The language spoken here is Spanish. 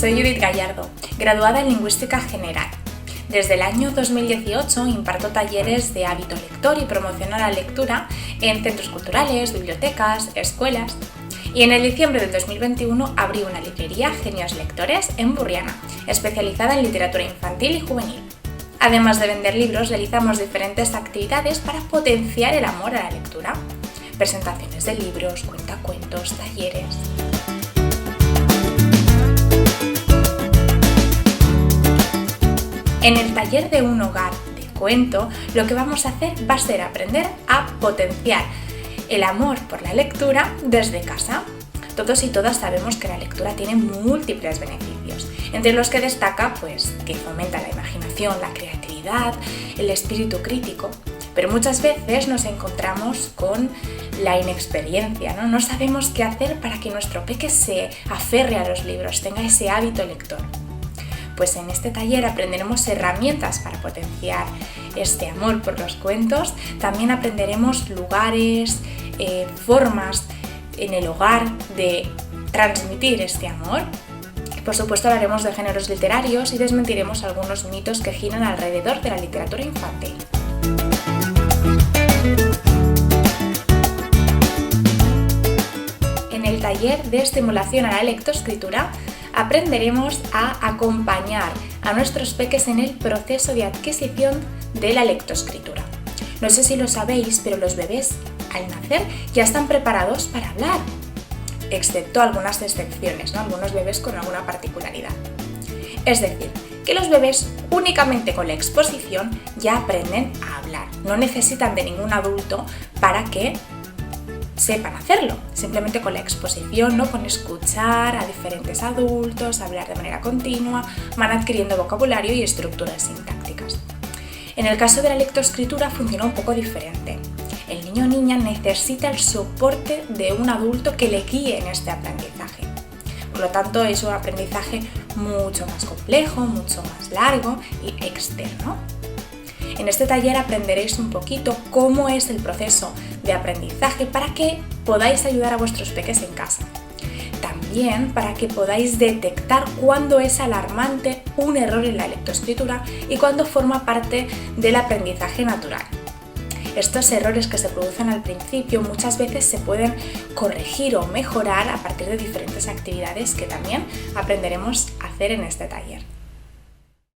Soy Judith Gallardo, graduada en Lingüística General. Desde el año 2018 imparto talleres de hábito lector y promoción a la lectura en centros culturales, bibliotecas, escuelas. Y en el diciembre del 2021 abrí una librería Genios Lectores en Burriana, especializada en literatura infantil y juvenil. Además de vender libros, realizamos diferentes actividades para potenciar el amor a la lectura. Presentaciones de libros, cuentacuentos, talleres. En el taller de un hogar de cuento, lo que vamos a hacer va a ser aprender a potenciar el amor por la lectura desde casa. Todos y todas sabemos que la lectura tiene múltiples beneficios, entre los que destaca que fomenta la imaginación, la creatividad, el espíritu crítico, pero muchas veces nos encontramos con la inexperiencia, ¿no? No sabemos qué hacer para que nuestro peque se aferre a los libros, tenga ese hábito lector. Pues en este taller aprenderemos herramientas para potenciar este amor por los cuentos. También aprenderemos lugares, formas en el hogar de transmitir este amor. Y por supuesto hablaremos de géneros literarios y desmentiremos algunos mitos que giran alrededor de la literatura infantil. En el taller de estimulación a la lectoescritura aprenderemos a acompañar a nuestros peques en el proceso de adquisición de la lectoescritura. No sé si lo sabéis, pero los bebés al nacer ya están preparados para hablar, excepto algunas excepciones, ¿no? Algunos bebés con alguna particularidad. Es decir, que los bebés únicamente con la exposición ya aprenden a hablar, no necesitan de ningún adulto para que sepan hacerlo, simplemente con la exposición, ¿no? Con escuchar a diferentes adultos, hablar de manera continua, van adquiriendo vocabulario y estructuras sintácticas. En el caso de la lectoescritura funciona un poco diferente. El niño o niña necesita el soporte de un adulto que le guíe en este aprendizaje. Por lo tanto, es un aprendizaje mucho más complejo, mucho más largo y externo. En este taller aprenderéis un poquito cómo es el proceso de aprendizaje para que podáis ayudar a vuestros peques en casa. También para que podáis detectar cuándo es alarmante un error en la lectoescritura y cuándo forma parte del aprendizaje natural. Estos errores que se producen al principio muchas veces se pueden corregir o mejorar a partir de diferentes actividades que también aprenderemos a hacer en este taller.